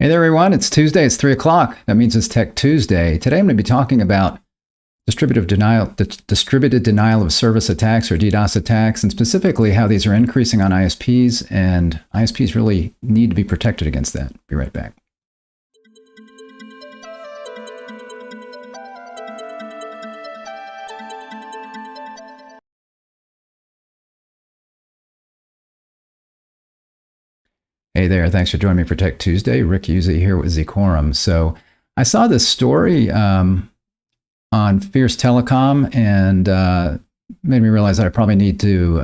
Hey there, everyone. It's Tuesday. It's 3 o'clock. That means it's Tech Tuesday. Today, I'm going to be talking about distributed denial of service attacks, or DDoS attacks, and specifically how these are increasing on ISPs, and ISPs really need to be protected against that. Be right back. Hey there, thanks for joining me for Tech Tuesday. Rick Uzi here with ZCorum. So I saw this story on Fierce Telecom and made me realize that I probably need to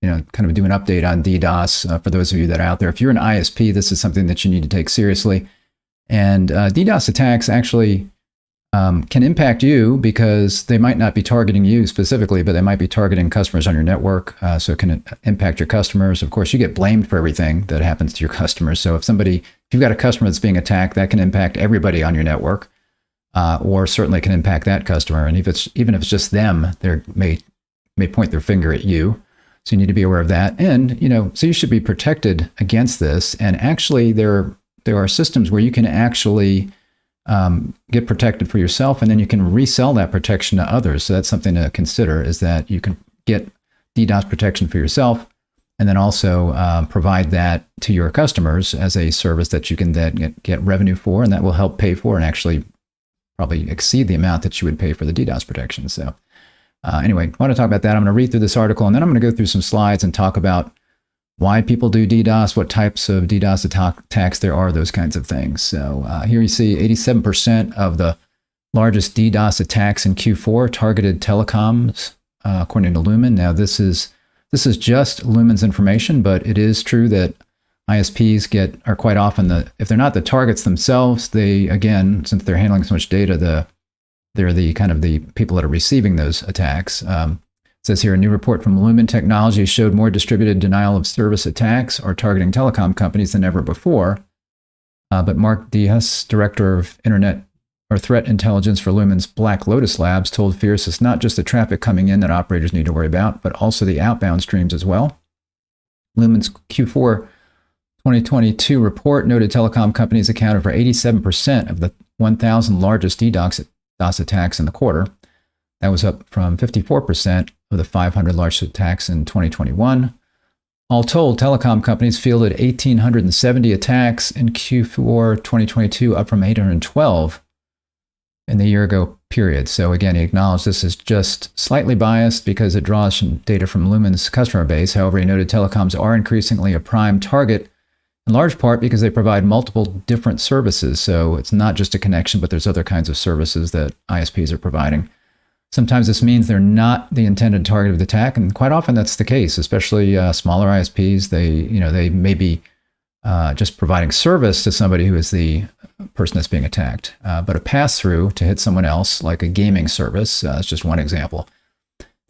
kind of do an update on DDoS for those of you that are out there. If you're an ISP, this is something that you need to take seriously. And DDoS attacks actually can impact you because they might not be targeting you specifically, but they might be targeting customers on your network. So it can impact your customers. Of course, you get blamed for everything that happens to your customers. So if you've got a customer that's being attacked, that can impact everybody on your network, or certainly can impact that customer. And even if it's just them, they may point their finger at you. So you need to be aware of that. And so you should be protected against this. And actually, there are systems where you can actually get protected for yourself, and then you can resell that protection to others. So that's something to consider, is that you can get DDoS protection for yourself, and then also provide that to your customers as a service that you can then get revenue for, and that will help pay for and actually probably exceed the amount that you would pay for the DDoS protection. So anyway, I want to talk about that. I'm going to read through this article, and then I'm going to go through some slides and talk about why people do DDoS, what types of DDoS attacks there are, those kinds of things. So here you see 87% of the largest DDoS attacks in Q4 targeted telecoms, according to Lumen. Now, this is just Lumen's information, but it is true that ISPs are quite often if they're not the targets themselves, they, again, since they're handling so much data, they're the kind of the people that are receiving those attacks. It says here, a new report from Lumen Technologies showed more distributed denial of service attacks are targeting telecom companies than ever before. But Mark Dias, director of Internet or Threat Intelligence for Lumen's Black Lotus Labs, told Fierce it's not just the traffic coming in that operators need to worry about, but also the outbound streams as well. Lumen's Q4 2022 report noted telecom companies accounted for 87% of the 1,000 largest DDoS attacks in the quarter. That was up from 54% of the 500 largest attacks in 2021. All told, telecom companies fielded 1,870 attacks in Q4 2022, up from 812 in the year-ago period. So again, he acknowledged this is just slightly biased because it draws some data from Lumen's customer base. However, he noted telecoms are increasingly a prime target, in large part because they provide multiple different services. So it's not just a connection, but there's other kinds of services that ISPs are providing. Sometimes this means they're not the intended target of the attack, and quite often that's the case, especially smaller ISPs. They may be just providing service to somebody who is the person that's being attacked. But a pass-through to hit someone else, like a gaming service, is just one example.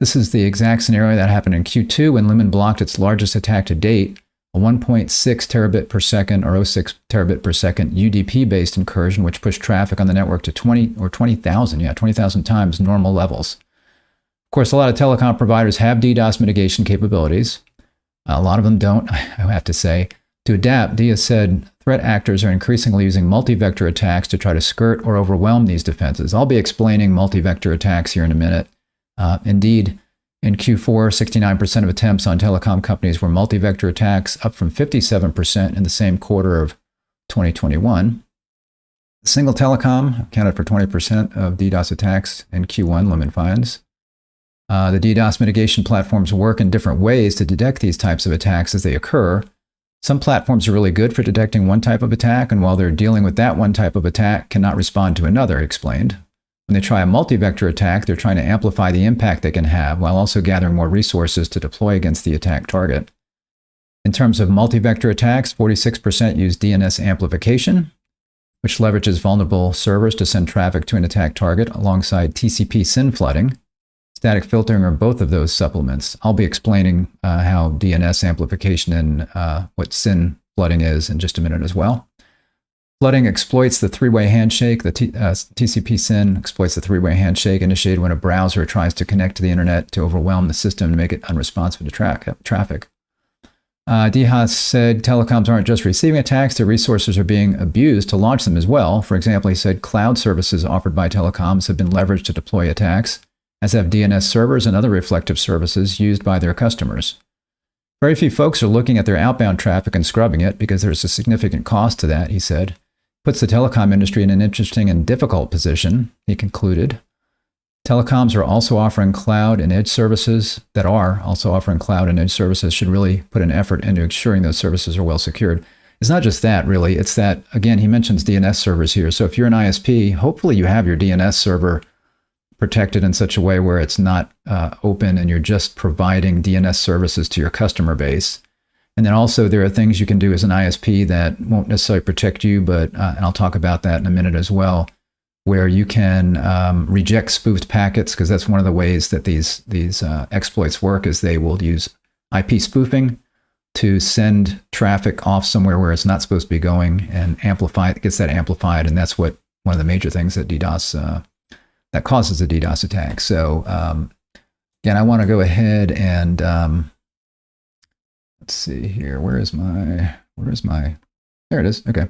This is the exact scenario that happened in Q2 when Lumen blocked its largest attack to date, a 1.6 terabit per second or 0.6 terabit per second UDP-based incursion, which pushed traffic on the network to 20,000 times normal levels. Of course, a lot of telecom providers have DDoS mitigation capabilities. A lot of them don't, I have to say. To adapt, Diaz said threat actors are increasingly using multivector attacks to try to skirt or overwhelm these defenses. I'll be explaining multivector attacks here in a minute. Indeed, in Q4, 69% of attempts on telecom companies were multivector attacks, up from 57% in the same quarter of 2021. Single telecom accounted for 20% of DDoS attacks in Q1, Lumen finds. The DDoS mitigation platforms work in different ways to detect these types of attacks as they occur. Some platforms are really good for detecting one type of attack, and while they're dealing with that one type of attack, cannot respond to another, he explained. When they try a multi-vector attack, they're trying to amplify the impact they can have while also gathering more resources to deploy against the attack target. In terms of multi-vector attacks, 46% use DNS amplification, which leverages vulnerable servers to send traffic to an attack target alongside TCP SYN flooding. Static filtering are both of those supplements. I'll be explaining how DNS amplification and what SYN flooding is in just a minute as well. Flooding exploits the three-way handshake. The TCP SYN exploits the three-way handshake initiated when a browser tries to connect to the internet to overwhelm the system to make it unresponsive to traffic. DHAS said telecoms aren't just receiving attacks, their resources are being abused to launch them as well. For example, he said cloud services offered by telecoms have been leveraged to deploy attacks, as have DNS servers and other reflective services used by their customers. Very few folks are looking at their outbound traffic and scrubbing it because there's a significant cost to that, he said. Puts the telecom industry in an interesting and difficult position, he concluded. Telecoms are also offering cloud and edge services should really put an effort into ensuring those services are well secured. It's not just that, really. It's that, again, he mentions DNS servers here. So if you're an ISP, hopefully you have your DNS server protected in such a way where it's not open and you're just providing DNS services to your customer base. And then also there are things you can do as an ISP that won't necessarily protect you, but and I'll talk about that in a minute as well, where you can reject spoofed packets, because that's one of the ways that these exploits work, is they will use IP spoofing to send traffic off somewhere where it's not supposed to be going and amplify it, gets that amplified, and that's what one of the major things that DDoS that causes a DDoS attack. So again, I want to go ahead and let's see here. Where is my? There it is. Okay.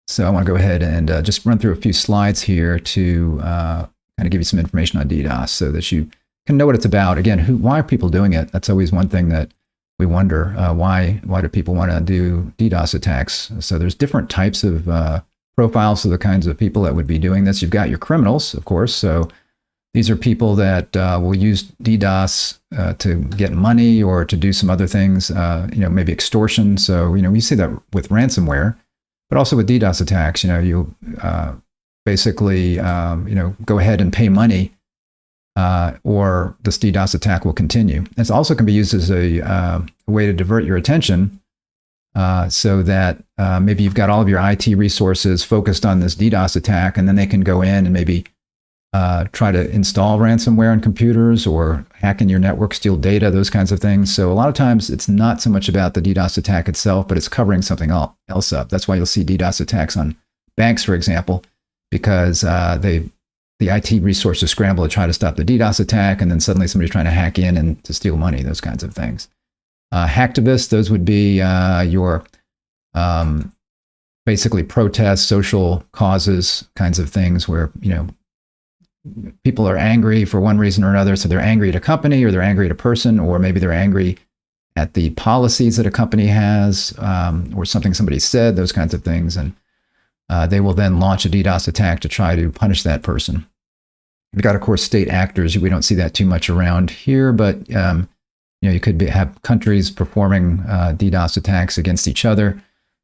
So I want to go ahead and just run through a few slides here to kind of give you some information on DDoS so that you can know what it's about. Again, why are people doing it? That's always one thing that we wonder. Why do people want to do DDoS attacks? So there's different types of profiles of the kinds of people that would be doing this. You've got your criminals, of course. So these are people that will use DDoS to get money or to do some other things, maybe extortion. So, we see that with ransomware. But also with DDoS attacks, you basically, go ahead and pay money, or this DDoS attack will continue. It also can be used as a way to divert your attention, so that maybe you've got all of your IT resources focused on this DDoS attack, and then they can go in and maybe try to install ransomware on computers or hack in your network, steal data, those kinds of things. So a lot of times it's not so much about the DDoS attack itself, but it's covering something else up. That's why you'll see DDoS attacks on banks, for example, because the IT resources scramble to try to stop the DDoS attack, and then suddenly somebody's trying to hack in and to steal money, those kinds of things. Hacktivists, those would be your basically protests, social causes kinds of things where, people are angry for one reason or another. So they're angry at a company, or they're angry at a person, or maybe they're angry at the policies that a company has, or something somebody said, those kinds of things. And they will then launch a DDoS attack to try to punish that person. We've got, of course, state actors. We don't see that too much around here, but you could have countries performing DDoS attacks against each other.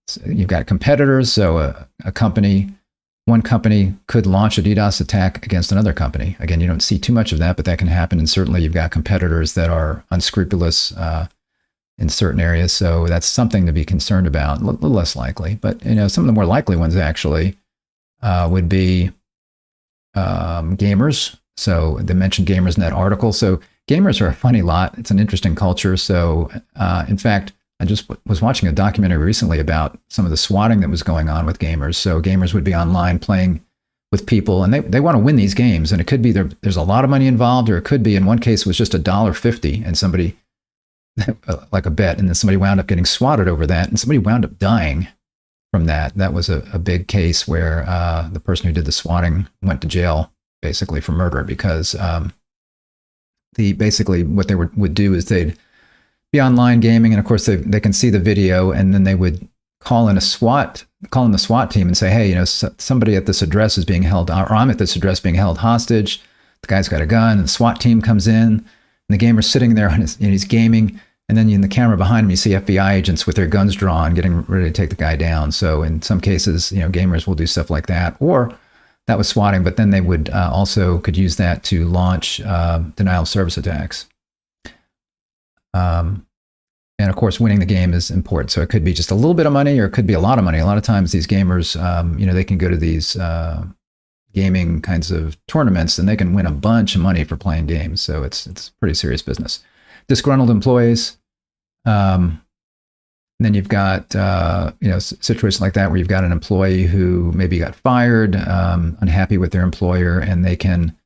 So you've got competitors. So one company could launch a DDoS attack against another company. Again, you don't see too much of that, but that can happen. And certainly you've got competitors that are unscrupulous in certain areas. So that's something to be concerned about. A little less likely. But some of the more likely ones actually would be gamers. So they mentioned gamers in that article. So gamers are a funny lot. It's an interesting culture. So in fact, I just was watching a documentary recently about some of the swatting that was going on with gamers. So gamers would be online playing with people, and they want to win these games. And it could be there's a lot of money involved, or it could be, in one case, it was just $1.50, and somebody, like a bet, and then somebody wound up getting swatted over that, and somebody wound up dying from that. That was a big case where the person who did the swatting went to jail, basically for murder, because basically what they would do is they'd be online gaming, and of course they can see the video, and then they would call in the SWAT team and say, hey, somebody at this address is being held, or I'm at this address being held hostage. The guy's got a gun, and the SWAT team comes in, and the gamer's sitting there, and he's gaming, and then in the camera behind him, you see FBI agents with their guns drawn, getting ready to take the guy down. So in some cases, gamers will do stuff like that, or that was swatting, but then they would also could use that to launch denial of service attacks. And of course, winning the game is important. So it could be just a little bit of money, or it could be a lot of money. A lot of times these gamers, they can go to these gaming kinds of tournaments, and they can win a bunch of money for playing games. So it's pretty serious business. Disgruntled employees. And then you've got, situations like that where you've got an employee who maybe got fired, unhappy with their employer, and they can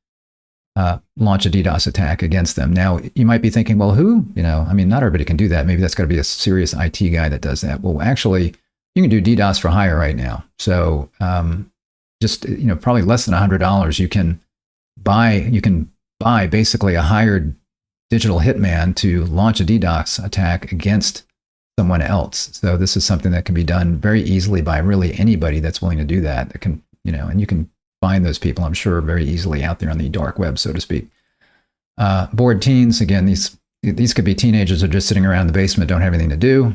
launch a DDoS attack against them. Now, you might be thinking, well, who? I mean, not everybody can do that. Maybe that's got to be a serious IT guy that does that. Well, actually, you can do DDoS for hire right now. So just, probably less than $100, you can buy basically a hired digital hitman to launch a DDoS attack against someone else. So this is something that can be done very easily by really anybody that's willing to do that. That can, and you can find those people, I'm sure, very easily out there on the dark web, so to speak. Bored teens, again, these could be teenagers who are just sitting around in the basement, don't have anything to do.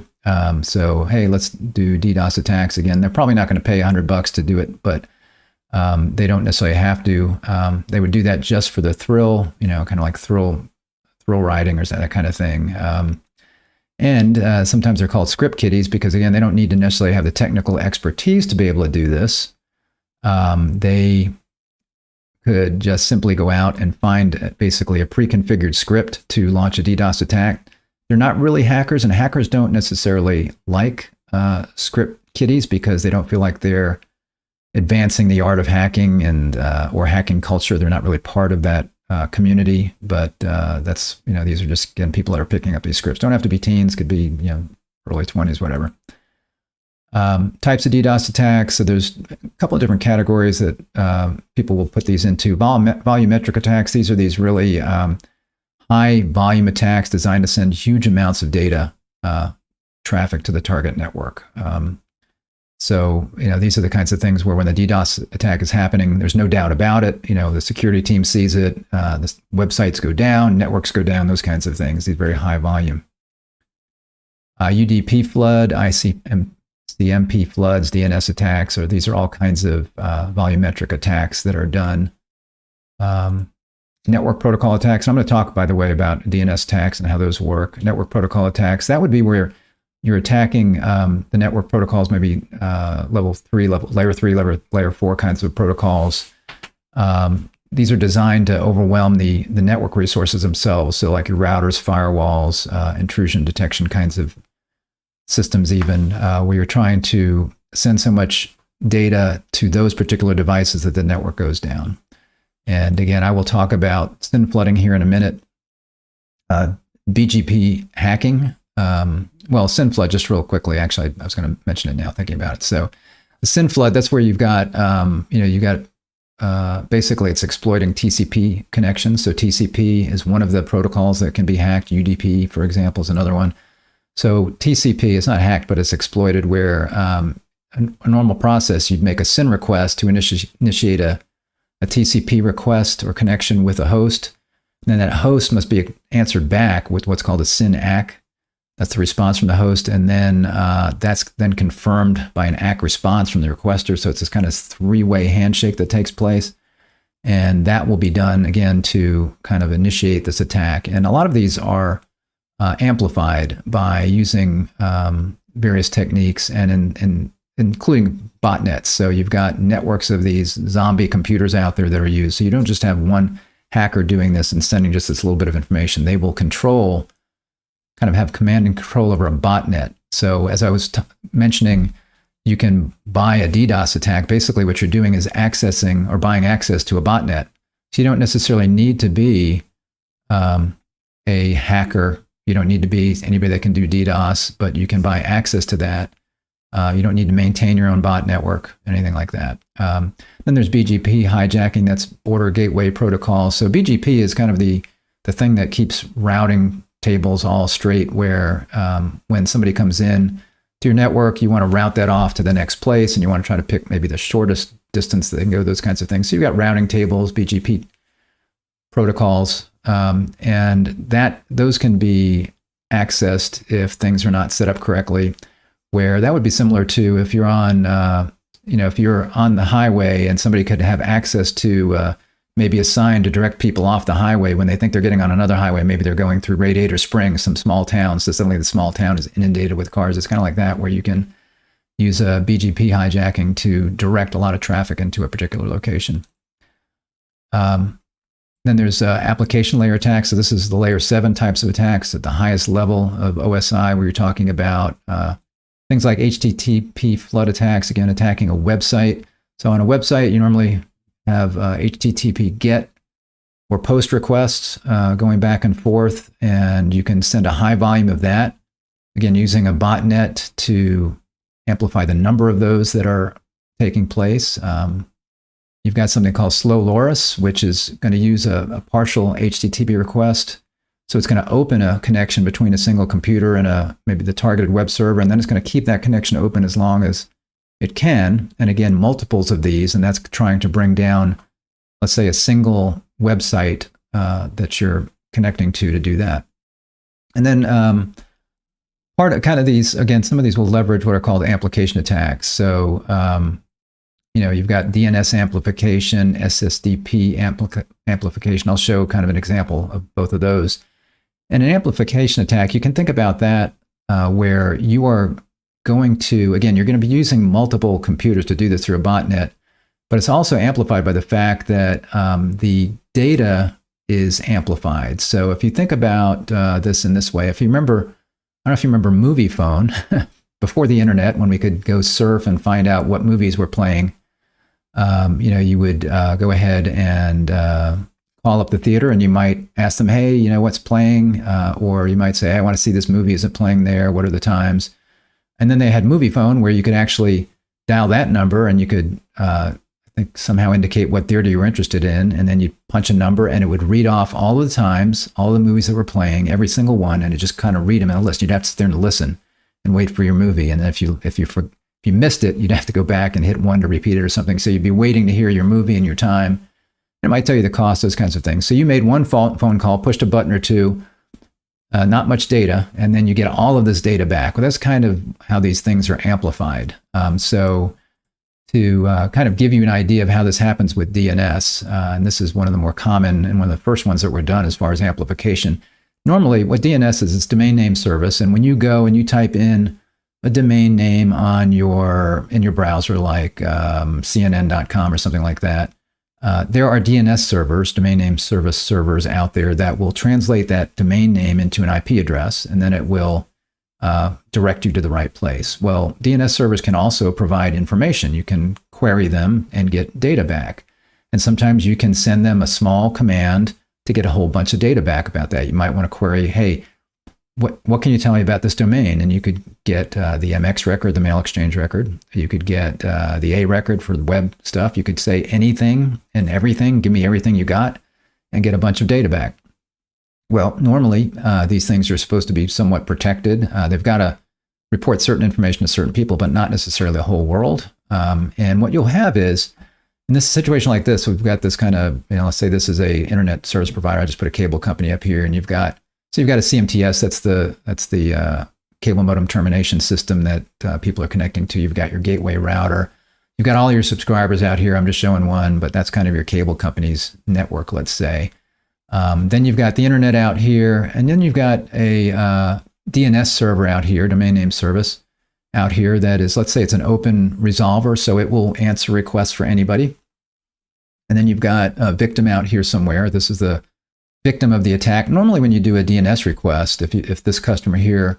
So, hey, let's do DDoS attacks. Again, they're probably not going to pay $100 to do it, but they don't necessarily have to. They would do that just for the thrill, kind of like thrill riding or that kind of thing. And sometimes they're called script kiddies because, again, they don't need to necessarily have the technical expertise to be able to do this. They could just simply go out and find basically a pre-configured script to launch a DDoS attack. They're not really hackers, and hackers don't necessarily like script kiddies because they don't feel like they're advancing the art of hacking and or hacking culture. They're not really part of that community, but that's, these are just, again, people that are picking up these scripts. Don't have to be teens, could be, early 20s, whatever. Types of DDoS attacks. So there's a couple of different categories that people will put these into. Volumetric attacks. These are these really high volume attacks designed to send huge amounts of data traffic to the target network. So, these are the kinds of things where when the DDoS attack is happening, there's no doubt about it. The security team sees it, the websites go down, networks go down, those kinds of things, these very high volume. UDP flood, ICMP floods, DNS attacks, or these are all kinds of volumetric attacks that are done. Network protocol attacks. I'm going to talk, by the way, about DNS attacks and how those work. Network protocol attacks, that would be where you're attacking the network protocols, maybe layer 3, layer 4 kinds of protocols. These are designed to overwhelm the network resources themselves. So like your routers, firewalls, intrusion detection kinds of systems even, where you're trying to send so much data to those particular devices that the network goes down. And again, I will talk about SYN flooding here in a minute. BGP hacking. Well, SYN flood, just real quickly, actually, I was going to mention it now, thinking about it. So the SYN flood, that's where you've got, basically it's exploiting TCP connections. So TCP is one of the protocols that can be hacked. UDP, for example, is another one. So TCP is not hacked, but it's exploited where a normal process, you'd make a SYN request to initiate a TCP request or connection with a host. And then that host must be answered back with what's called a SYN ACK. That's the response from the host, and then that's then confirmed by an ACK response from the requester. So it's this kind of three-way handshake that takes place, and that will be done again to kind of initiate this attack. And a lot of these are amplified by using various techniques, and including botnets. So you've got networks of these zombie computers out there that are used. So you don't just have one hacker doing this and sending just this little bit of information. They will kind of have command and control over a botnet. So as I was mentioning, you can buy a DDoS attack. Basically what you're doing is accessing or buying access to a botnet. So you don't necessarily need to be a hacker. You don't need to be anybody that can do DDoS, but you can buy access to that. You don't need to maintain your own bot network, anything like that. Then there's BGP hijacking, that's border gateway protocol. So BGP is kind of the thing that keeps routing tables all straight, where when somebody comes in to your network, you want to route that off to the next place, and you want to try to pick maybe the shortest distance that they can go, those kinds of things. So you've got routing tables, BGP protocols, and those can be accessed if things are not set up correctly, where that would be similar to if you're on, if you're on the highway and somebody could have access to maybe a sign to direct people off the highway when they think they're getting on another highway. Maybe they're going through Radiator Springs, some small town, so suddenly the small town is inundated with cars. It's kind of like that, where you can use a BGP hijacking to direct a lot of traffic into a particular location. Then there's application layer attacks. So this is the layer 7 types of attacks at the highest level of OSI, where you're talking about things like HTTP flood attacks, again, attacking a website. So on a website, you normally have HTTP GET or post requests going back and forth, and you can send a high volume of that. Again, using a botnet to amplify the number of those that are taking place. You've got something called slow LoRa's, which is going to use a partial HTTP request. So it's going to open a connection between a single computer and maybe the targeted web server, and then it's going to keep that connection open as long as it can. And again, multiples of these, and that's trying to bring down, let's say, a single website that you're connecting to do that. And then part of kind of these, again, some of these will leverage what are called amplification attacks. So, you've got DNS amplification, SSDP amplification. I'll show kind of an example of both of those. And an amplification attack, you can think about that where you are going to, again, you're going to be using multiple computers to do this through a botnet, but it's also amplified by the fact that the data is amplified. So if you think about this in this way, if you remember, I don't know if you remember Movie Phone before the internet, when we could go surf and find out what movies were playing. You would go ahead and call up the theater, and you might ask them, hey, what's playing? Or you might say, hey, I want to see this movie. Is it playing there? What are the times? And then they had Movie Phone, where you could actually dial that number, and you could, I think, somehow indicate what theater you were interested in. And then you punch a number, and it would read off all of the times, all the movies that were playing, every single one, and it just kind of read them in a list. You'd have to sit there and listen and wait for your movie. And then if you missed it, you'd have to go back and hit 1 to repeat it or something. So you'd be waiting to hear your movie and your time. It might tell you the cost, those kinds of things. So you made one phone call, pushed a button or two, not much data, and then you get all of this data back. Well, that's kind of how these things are amplified. So to kind of give you an idea of how this happens with DNS, and this is one of the more common and one of the first ones that were done as far as amplification. Normally, what DNS is, it's domain name service, and when you go and you type in a domain name in your browser, like CNN.com or something like that, there are DNS servers, domain name service servers out there that will translate that domain name into an IP address, and then it will direct you to the right place. Well, DNS servers can also provide information. You can query them and get data back. And sometimes you can send them a small command to get a whole bunch of data back about that. You might want to query, hey, what can you tell me about this domain? And you could get the MX record, the mail exchange record. You could get the A record for the web stuff. You could say anything and everything. Give me everything you got, and get a bunch of data back. Well, normally these things are supposed to be somewhat protected. They've got to report certain information to certain people, but not necessarily the whole world. And what you'll have is, in this situation like this, we've got this kind of, let's say this is a internet service provider. I just put a cable company up here, and you've got a CMTS. That's the cable modem termination system that people are connecting to. You've got your gateway router. You've got all your subscribers out here. I'm just showing one, but that's kind of your cable company's network, let's say. Then you've got the internet out here, and then you've got a DNS server out here, domain name service out here that is, let's say it's an open resolver, so it will answer requests for anybody. And then you've got a victim out here somewhere. This is the victim of the attack. Normally when you do a DNS request, if this customer here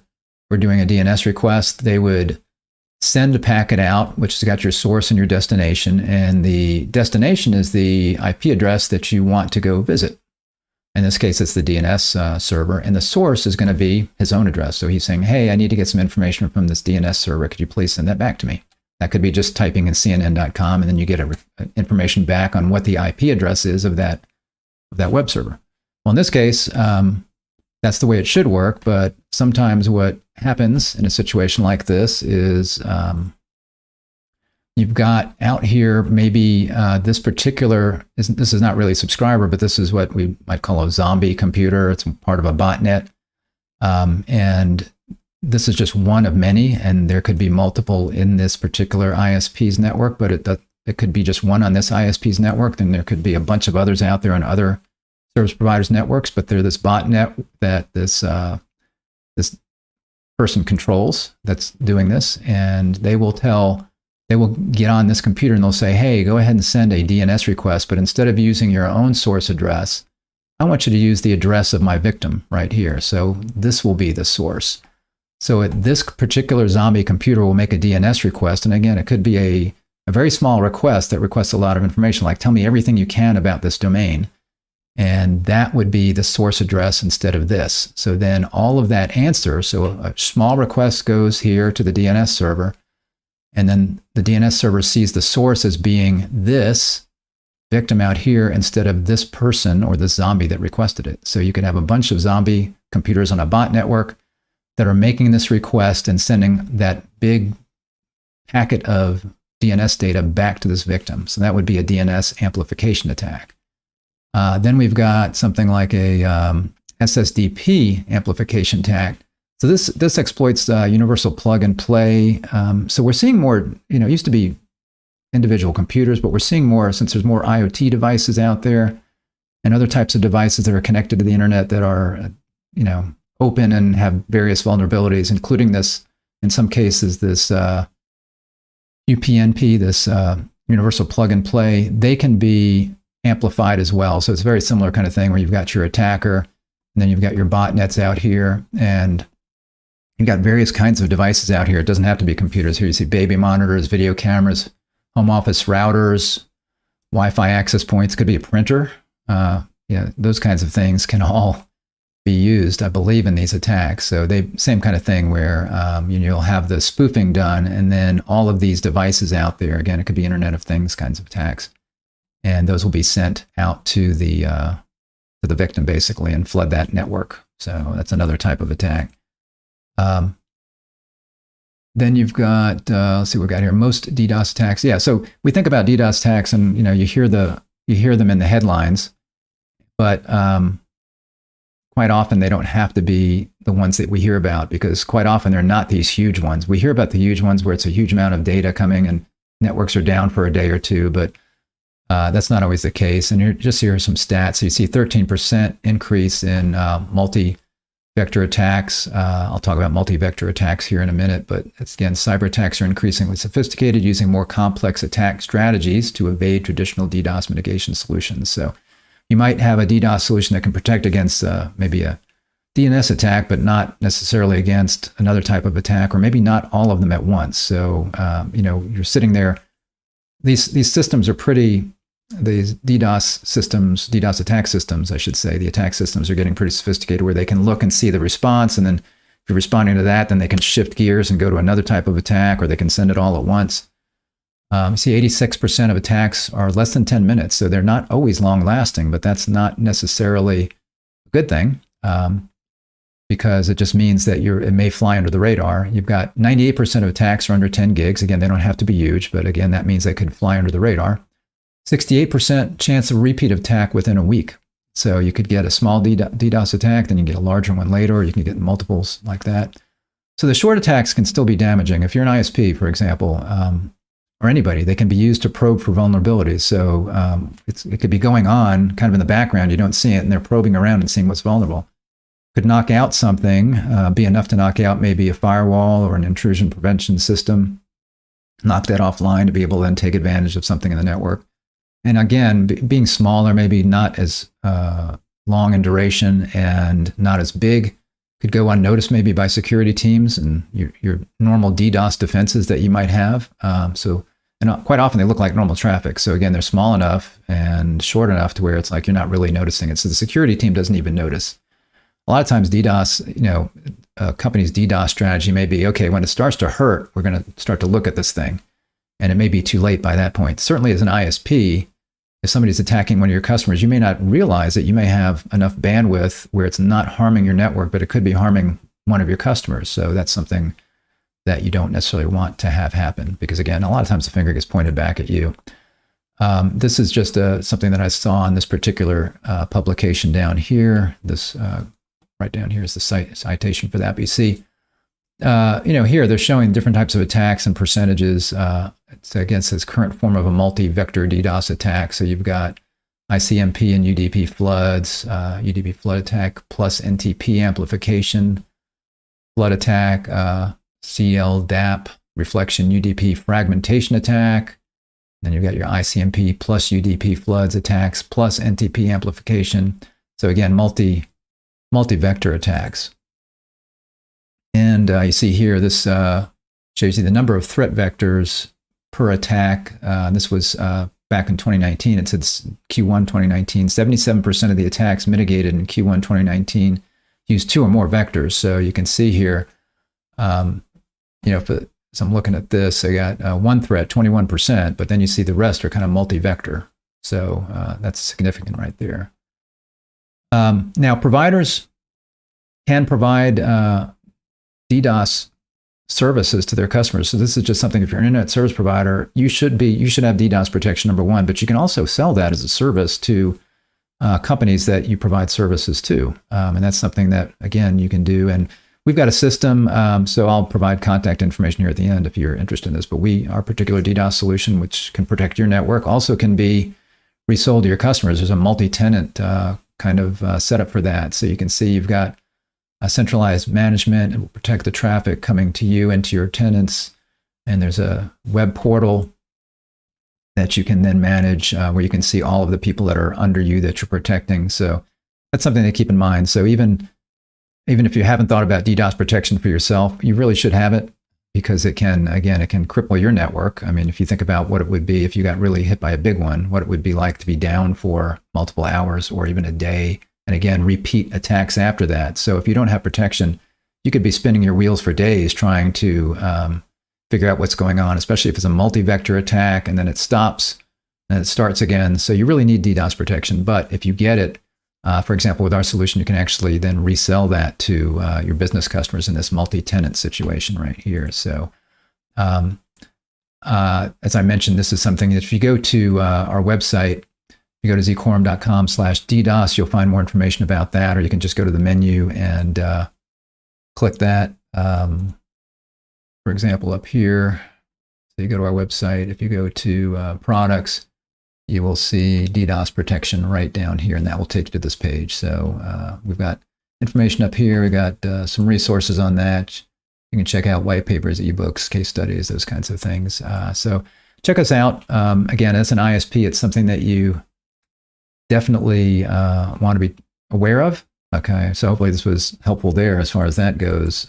were doing a DNS request, they would send a packet out, which has got your source and your destination, and the destination is the IP address that you want to go visit. In this case, it's the DNS server, and the source is going to be his own address. So he's saying, hey, I need to get some information from this DNS server. Could you please send that back to me? That could be just typing in CNN.com, and then you get information back on what the IP address is of that web server. Well, in this case, that's the way it should work, but sometimes what happens in a situation like this is you've got out here maybe this is not really a subscriber, but this is what we might call a zombie computer. It's part of a botnet. And this is just one of many, and there could be multiple in this particular ISP's network, but it could be just one on this ISP's network. Then there could be a bunch of others out there on other service providers' networks, but they're this botnet that this person controls that's doing this, and they will get on this computer and they'll say, hey, go ahead and send a DNS request, but instead of using your own source address, I want you to use the address of my victim right here. So this will be the source. So this particular zombie computer will make a DNS request, and again, it could be a very small request that requests a lot of information, like tell me everything you can about this domain. And that would be the source address instead of this. So then all of that answer, so a small request goes here to the DNS server, and then the DNS server sees the source as being this victim out here instead of this person or this zombie that requested it. So you could have a bunch of zombie computers on a bot network that are making this request and sending that big packet of DNS data back to this victim. So that would be a DNS amplification attack. Then we've got something like a SSDP amplification attack. So this exploits universal plug and play. So we're seeing more, it used to be individual computers, but we're seeing more since there's more IoT devices out there and other types of devices that are connected to the internet that are, open and have various vulnerabilities, including this, in some cases, this UPnP, this universal plug and play. They can be amplified as well. So it's a very similar kind of thing where you've got your attacker, and then you've got your botnets out here, and you've got various kinds of devices out here. It doesn't have to be computers. Here you see baby monitors, video cameras, home office routers, Wi-Fi access points, could be a printer. Those kinds of things can all be used, I believe, in these attacks. So same kind of thing where you'll have the spoofing done, and then all of these devices out there, again, it could be Internet of Things kinds of attacks, and those will be sent out to the victim basically and flood that network. So that's another type of attack. Then you've got, let's see what we've got here, most DDoS attacks. Yeah, so we think about DDoS attacks, and you hear them in the headlines, but quite often they don't have to be the ones that we hear about, because quite often they're not these huge ones. We hear about the huge ones where it's a huge amount of data coming and networks are down for a day or two, but that's not always the case. And here are some stats. So you see 13% increase in multi-vector attacks. I'll talk about multi-vector attacks here in a minute, but again, cyber attacks are increasingly sophisticated, using more complex attack strategies to evade traditional DDoS mitigation solutions. So you might have a DDoS solution that can protect against maybe a DNS attack, but not necessarily against another type of attack, or maybe not all of them at once. So, you're sitting there. These systems are these DDoS attack systems, I should say, the attack systems are getting pretty sophisticated, where they can look and see the response, and then if you're responding to that, then they can shift gears and go to another type of attack, or they can send it all at once. You see 86% of attacks are less than 10 minutes, so they're not always long-lasting, but that's not necessarily a good thing, because it just means that it may fly under the radar. You've got 98% of attacks are under 10 gigs. Again, they don't have to be huge, but again, that means they could fly under the radar. 68% chance of repeat attack within a week. So you could get a small DDoS attack, then you get a larger one later, or you can get multiples like that. So the short attacks can still be damaging. If you're an ISP, for example, or anybody, they can be used to probe for vulnerabilities. So it could be going on kind of in the background. You don't see it, and they're probing around and seeing what's vulnerable. Could knock out something, be enough to knock out maybe a firewall or an intrusion prevention system, knock that offline to be able to then take advantage of something in the network. And again, being smaller, maybe not as long in duration and not as big, could go unnoticed maybe by security teams and your normal DDoS defenses that you might have. And quite often they look like normal traffic. So again, they're small enough and short enough to where it's like you're not really noticing it. So the security team doesn't even notice. A lot of times DDoS, a company's DDoS strategy may be, okay, when it starts to hurt, we're going to start to look at this thing. And it may be too late by that point. Certainly as an ISP, if somebody's attacking one of your customers, you may not realize that you may have enough bandwidth where it's not harming your network, but it could be harming one of your customers. So that's something that you don't necessarily want to have happen, because again, a lot of times the finger gets pointed back at you. This is just something that I saw in this particular publication down here. This right down here is the citation for that. But you see, here they're showing different types of attacks and percentages. It's against this current form of a multi-vector DDoS attack. So you've got ICMP and UDP floods, UDP flood attack plus NTP amplification flood attack, CLDAP reflection UDP fragmentation attack. Then you've got your ICMP plus UDP floods attacks plus NTP amplification. So again, multi-vector attacks. And you see here, this shows you the number of threat vectors per attack. This was back in 2019, it said Q1 2019, 77% of the attacks mitigated in Q1 2019 use 2 or more vectors. So you can see here, so I'm looking at this, I got one threat, 21%, but then you see the rest are kind of multi-vector. So that's significant right there. Now, providers can provide DDoS services to their customers. So this is just something, if you're an internet service provider, you should have DDoS protection, number one, but you can also sell that as a service to companies that you provide services to. And that's something that, again, you can do. And we've got a system, so I'll provide contact information here at the end if you're interested in this, but our particular DDoS solution, which can protect your network, also can be resold to your customers. There's a multi-tenant kind of setup for that. So you can see you've got a centralized management. It will protect the traffic coming to you and to your tenants. And there's a web portal that you can then manage where you can see all of the people that are under you that you're protecting. So that's something to keep in mind. So even if you haven't thought about DDoS protection for yourself, you really should have it, because it can cripple your network. I mean, if you think about what it would be if you got really hit by a big one, what it would be like to be down for multiple hours or even a day, and again, repeat attacks after that. So if you don't have protection, you could be spinning your wheels for days trying to figure out what's going on, especially if it's a multi-vector attack and then it stops and it starts again. So you really need DDoS protection. But if you get it, for example, with our solution, you can actually then resell that to your business customers in this multi-tenant situation right here. So as I mentioned, this is something that if you go to our website, you go to ZCorum.com/DDoS, you'll find more information about that, or you can just go to the menu and click that. For example, up here, so you go to our website, if you go to products, you will see DDoS protection right down here, and that will take you to this page. So we've got information up here. We've got some resources on that. You can check out white papers, ebooks, case studies, those kinds of things. So check us out. Again, as an ISP, it's something that you definitely want to be aware of. Okay, so hopefully this was helpful there as far as that goes.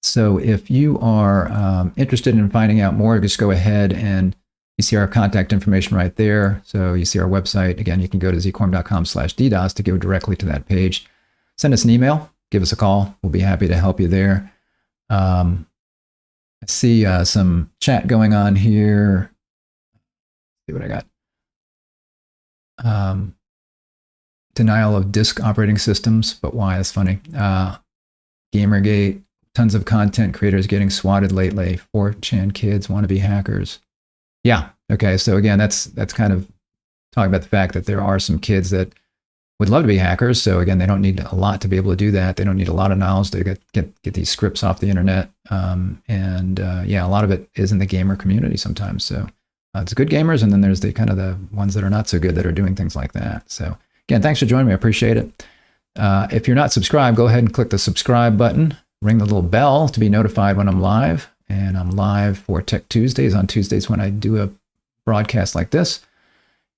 So if you are interested in finding out more, just go ahead and you see our contact information right there. So you see our website. Again, you can go to ZCorum.com/DDoS to go directly to that page. Send us an email, give us a call. We'll be happy to help you there. I see some chat going on here. Let's see what I got. Denial of disk operating systems, but why? That's funny. Gamergate, tons of content creators getting swatted lately. 4chan kids want to be hackers. Yeah. Okay. So again, that's kind of talking about the fact that there are some kids that would love to be hackers. So again, they don't need a lot to be able to do that. They don't need a lot of knowledge to get these scripts off the internet. Yeah, a lot of it is in the gamer community sometimes. So it's good gamers, and then there's the kind of the ones that are not so good that are doing things like that. So again, thanks for joining me. I appreciate it. If you're not subscribed, go ahead and click the subscribe button. Ring the little bell to be notified when I'm live. And I'm live for Tech Tuesdays on Tuesdays when I do a broadcast like this.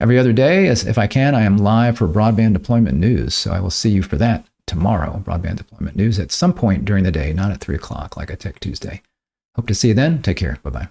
Every other day, if I can, I am live for broadband deployment news. So I will see you for that tomorrow, broadband deployment news at some point during the day, not at 3 o'clock like a Tech Tuesday. Hope to see you then. Take care. Bye-bye.